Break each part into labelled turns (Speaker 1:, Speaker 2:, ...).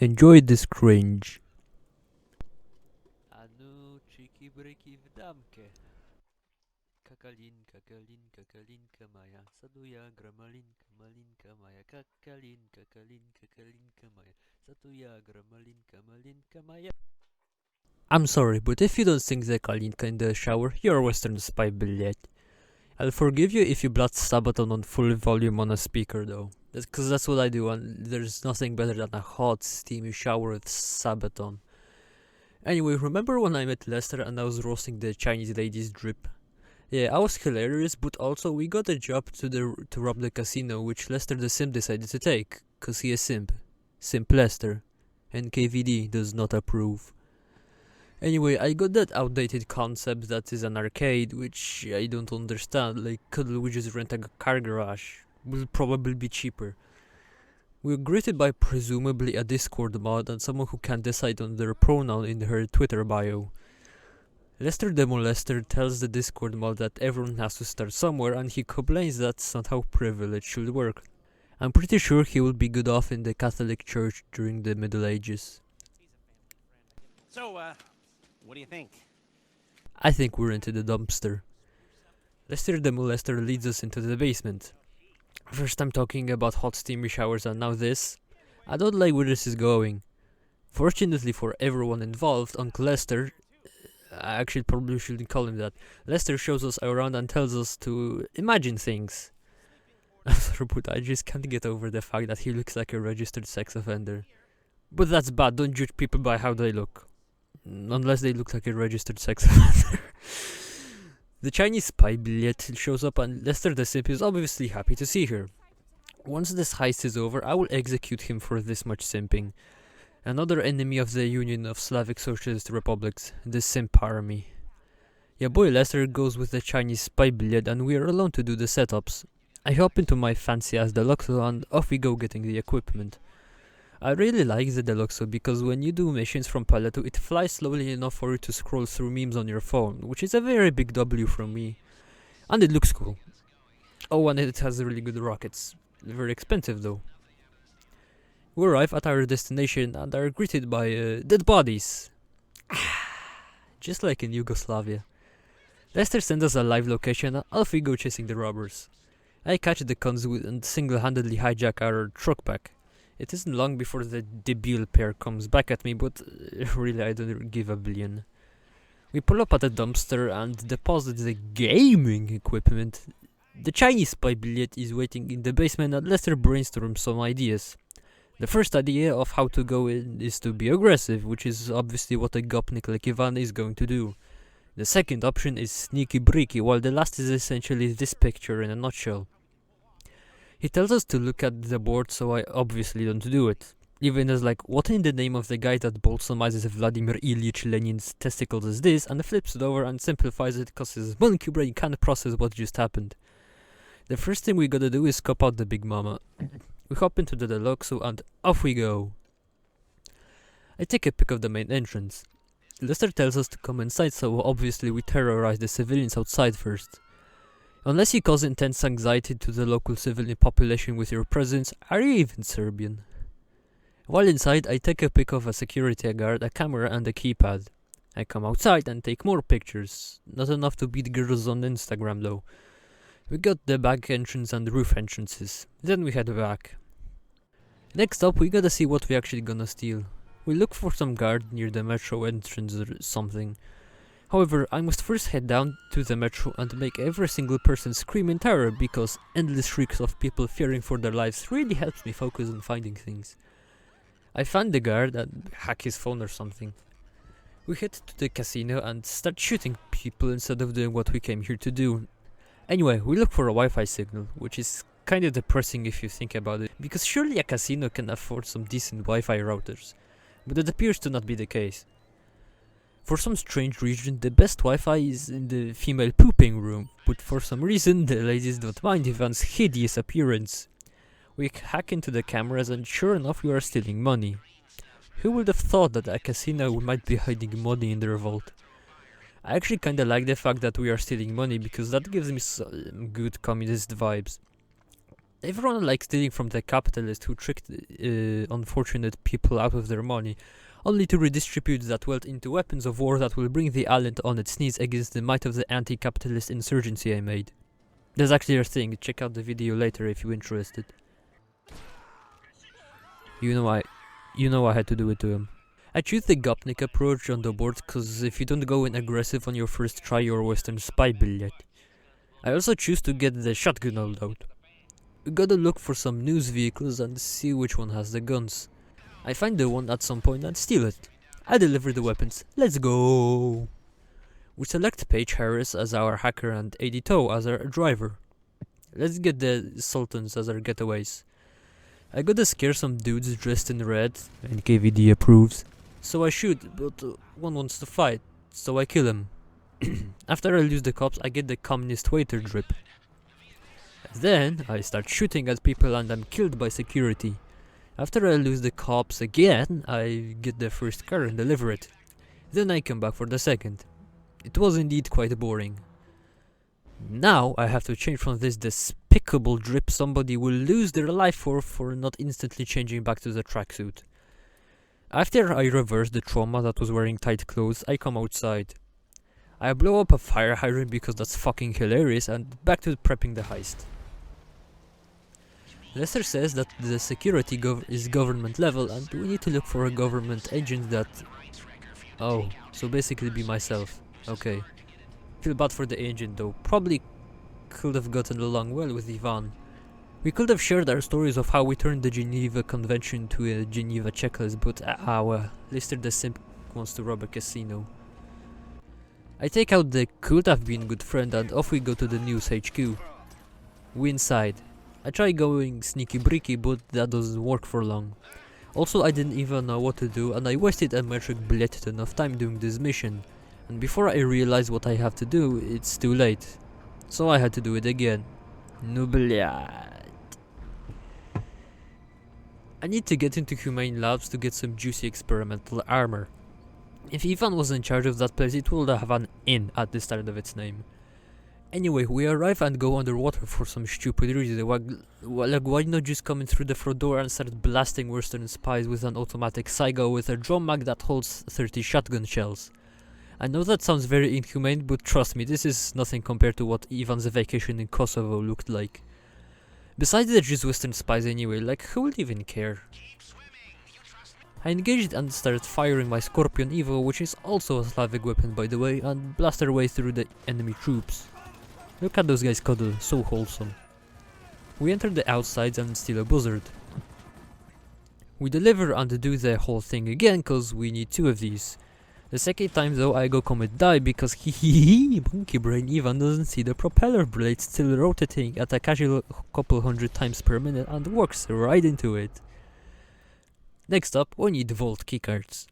Speaker 1: Enjoy this cringe.
Speaker 2: A nu czyki bryki w damkę. Kakalinka, kalinka, kalinka maja. Saduja gramalinka, malinka maja. Kakalinka, kalinka, kalinka maja. Saduja gramalinka, malinka maja.
Speaker 1: I'm sorry, but if you don't sing the Kalinka in the shower, you're a Western spy billet. I'll forgive you if you blast Sabaton on full volume on a speaker though. Because that's what I do, and there's nothing better than a hot, steamy shower with Sabaton. Anyway, remember when I met Lester and I was roasting the Chinese lady's drip? Yeah, I was hilarious, but also we got a job to rob the casino, which Lester the Simp decided to take, cause he is Simp. Simp Lester. And KVD does not approve. Anyway, I got that outdated concept that is an arcade, which I don't understand, like couldn't we just rent a car garage? Will probably be cheaper. We're greeted by presumably a Discord mod and someone who can't decide on their pronoun in her Twitter bio. Lester the Molester tells the Discord mod that everyone has to start somewhere and he complains that's not how privilege should work. I'm pretty sure he would be good off in the Catholic Church during the Middle Ages.
Speaker 3: So, what do you think?
Speaker 1: I think we're into the dumpster. Lester the Molester leads us into the basement. First time talking about hot steamy showers and now this. I don't like where this is going. Fortunately for everyone involved, Uncle Lester, I actually probably shouldn't call him that, Lester shows us around and tells us to imagine things. I'm sorry, but I just can't get over the fact that he looks like a registered sex offender. But that's bad, don't judge people by how they look. Unless they look like a registered sex offender. The Chinese spy billet shows up and Lester the Simp is obviously happy to see her. Once this heist is over, I will execute him for this much simping. Another enemy of the Union of Slavic Socialist Republics, the Simp Army. Yeah, boy Lester goes with the Chinese spy billet and we are alone to do the setups. I hop into my fancy ass Deluxo and off we go getting the equipment. I really like the Deluxo because when you do missions from Paleto, it flies slowly enough for you to scroll through memes on your phone, which is a very big W from me. And it looks cool. Oh, and it has really good rockets. Very expensive though. We arrive at our destination and are greeted by dead bodies. Just like in Yugoslavia. Lester sends us a live location and off we go chasing the robbers. I catch the cons and single-handedly hijack our truck back. It isn't long before the debil pair comes back at me, but really I don't give a billion. We pull up at a dumpster and deposit the gaming equipment. The Chinese spy billet is waiting in the basement and Lester brainstorms some ideas. The first idea of how to go in is to be aggressive, which is obviously what a gopnik like Ivan is going to do. The second option is sneaky breaky, while the last is essentially this picture in a nutshell. He tells us to look at the board, so I obviously don't do it. Even as like, what in the name of the guy that balsamizes Vladimir Ilyich Lenin's testicles is this, and flips it over and simplifies it cause his monkey brain can't process what just happened. The first thing we gotta do is cop out the Big Mama. We hop into the Deluxo and off we go. I take a pic of the main entrance. Lester tells us to come inside, so obviously we terrorize the civilians outside first. Unless you cause intense anxiety to the local civilian population with your presence, are you even Serbian? While inside, I take a pic of a security guard, a camera and a keypad. I come outside and take more pictures. Not enough to beat girls on Instagram though. We got the back entrance and roof entrances. Then we head back. Next up, we gotta see what we actually gonna steal. We look for some guard near the metro entrance or something. However, I must first head down to the metro and make every single person scream in terror because endless shrieks of people fearing for their lives really helps me focus on finding things. I find the guard and hack his phone or something. We head to the casino and start shooting people instead of doing what we came here to do. Anyway, we look for a Wi-Fi signal, which is kinda depressing if you think about it, because surely a casino can afford some decent Wi-Fi routers, but it appears to not be the case. For some strange reason, the best Wi-Fi is in the female pooping room, but for some reason the ladies don't mind Ivan's hideous appearance. We hack into the cameras and sure enough we are stealing money. Who would have thought that a casino might be hiding money in their vault? I actually kinda like the fact that we are stealing money because that gives me some good communist vibes. Everyone likes stealing from the capitalist who tricked unfortunate people out of their money, only to redistribute that wealth into weapons of war that will bring the island on its knees against the might of the anti-capitalist insurgency I made. There's actually a thing, check out the video later if you're interested. You know I had to do it to him. I choose the Gopnik approach on the board cause if you don't go in aggressive on your first try you're Western spy billet. I also choose to get the shotgun all out. We gotta look for some news vehicles and see which one has the guns. I find the one at some point and steal it. I deliver the weapons. Let's go! We select Paige Harris as our hacker and Edito as our driver. Let's get the Sultans as our getaways. I gotta scare some dudes dressed in red, and KVD approves. So I shoot, but one wants to fight, so I kill him. After I lose the cops, I get the communist waiter drip. Then I start shooting at people and I'm killed by security. After I lose the cops again, I get the first car and deliver it. Then I come back for the second. It was indeed quite boring. Now I have to change from this despicable drip somebody will lose their life for not instantly changing back to the tracksuit. After I reverse the trauma that was wearing tight clothes, I come outside. I blow up a fire hydrant because that's fucking hilarious and back to prepping the heist. Lester says that the security is government level and we need to look for a government agent that... Oh, so basically be myself. Okay. Feel bad for the agent though, probably could have gotten along well with Ivan. We could have shared our stories of how we turned the Geneva Convention to a Geneva checklist, but well, Lester the simp wants to rob a casino. I take out the could have been good friend and off we go to the news HQ. We inside. I try going sneaky bricky, but that doesn't work for long. Also, I didn't even know what to do and I wasted a metric billet enough time doing this mission. And before I realize what I have to do, it's too late. So I had to do it again. Noob. I need to get into Humane Labs to get some juicy experimental armor. If Ivan was in charge of that place, it would have an inn at the start of its name. Anyway, we arrive and go underwater for some stupid reason. Like, why not just come in through the front door and start blasting Western spies with an automatic Saiga with a drum mag that holds 30 shotgun shells? I know that sounds very inhumane, but trust me, this is nothing compared to what Ivan's vacation in Kosovo looked like. Besides, they're just Western spies anyway, like who would even care? I engaged and started firing my Scorpion Evo, which is also a Slavic weapon by the way, and blast our way through the enemy troops. Look at those guys cuddle, so wholesome. We enter the outsides and steal a buzzard. We deliver and do the whole thing again cause we need 2 of these. The second time though I go commit die because monkey brain Ivan doesn't see the propeller blade still rotating at a casual couple hundred times per minute and walks right into it. Next up, we need vault keycards.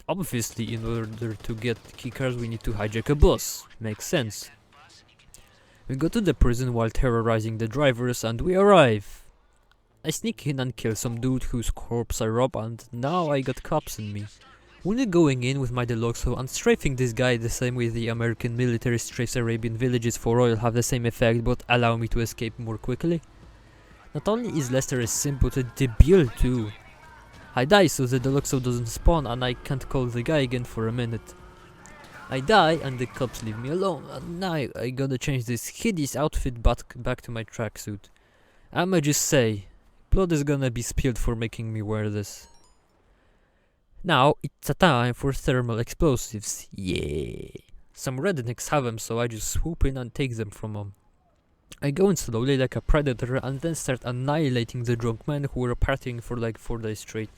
Speaker 1: Obviously, in order to get keycards we need to hijack a bus. Makes sense. We go to the prison while terrorizing the drivers and we arrive. I sneak in and kill some dude whose corpse I rob and now I got cops on me. Only going in with my Deluxo and strafing this guy the same way the American military strafes Arabian villages for oil have the same effect but allow me to escape more quickly. Not only is Lester a simp but a debil too. I die so the Deluxo doesn't spawn and I can't call the guy again for a minute. I die and the cops leave me alone and now I gotta change this hideous outfit back to my tracksuit. I'ma just say, blood is gonna be spilled for making me wear this. Now it's a time for thermal explosives, yeah. Some rednecks have them so I just swoop in and take them from them. I go in slowly like a predator and then start annihilating the drunk men who were partying for like 4 days straight.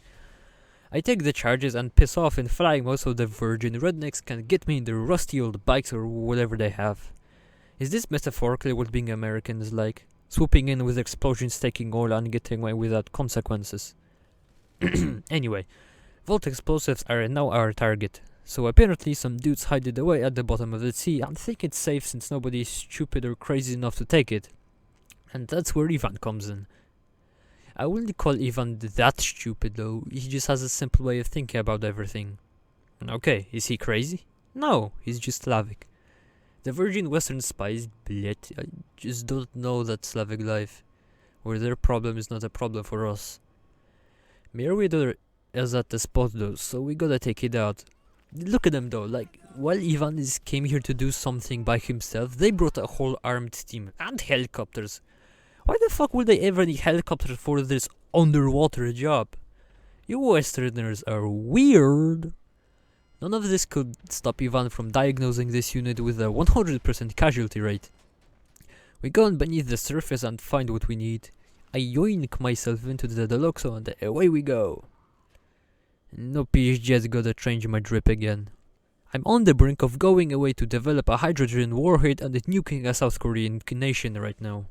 Speaker 1: I take the charges and piss off in flying mode so the virgin rednecks can get me in their rusty old bikes or whatever they have. Is this metaphorically what being American is like? Swooping in with explosions, taking oil and getting away without consequences. Anyway, vault explosives are now our target. So apparently some dudes hide it away at the bottom of the sea and think it's safe since nobody is stupid or crazy enough to take it. And that's where Ivan comes in. I wouldn't call Ivan that stupid though, he just has a simple way of thinking about everything. Okay, is he crazy? No, he's just Slavic. The virgin Western spies, bleh, I just don't know that Slavic life. where their problem is not a problem for us. Meriwether is at the spot though, so we gotta take it out. Look at them though, like, while Ivan came here to do something by himself, they brought a whole armed team and helicopters. Why the fuck would they ever need helicopters for this underwater job? You Westerners are weird. None of this could stop Ivan from diagnosing this unit with a 100% casualty rate. We go on beneath the surface and find what we need. I yoink myself into the Deluxo and away we go. No PhD's gotta change my drip again. I'm on the brink of going away to develop a hydrogen warhead and nuking a South Korean nation right now.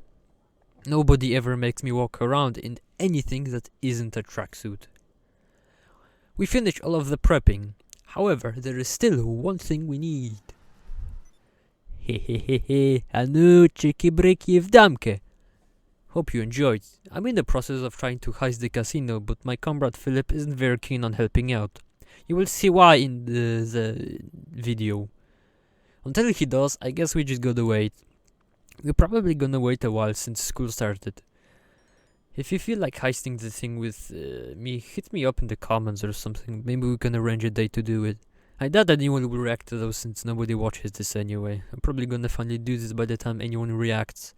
Speaker 1: Nobody ever makes me walk around in anything that isn't a tracksuit. We finish all of the prepping. However, there is still one thing we need. Hehehehe, a new cheeky breaky v damke. Hope you enjoyed. I'm in the process of trying to heist the casino, but my comrade Philip isn't very keen on helping out. You will see why in the video. Until he does, I guess we just gotta wait. We're probably gonna wait a while since school started. If you feel like heisting the thing with me, hit me up in the comments or something. Maybe we can arrange a day to do it. I doubt anyone will react to those since nobody watches this anyway. I'm probably gonna finally do this by the time anyone reacts.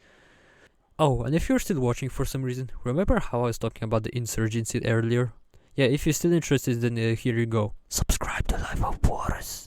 Speaker 1: Oh, and if you're still watching for some reason, remember how I was talking about the insurgency earlier? Yeah, if you're still interested, then here you go. Subscribe to Life of Boris.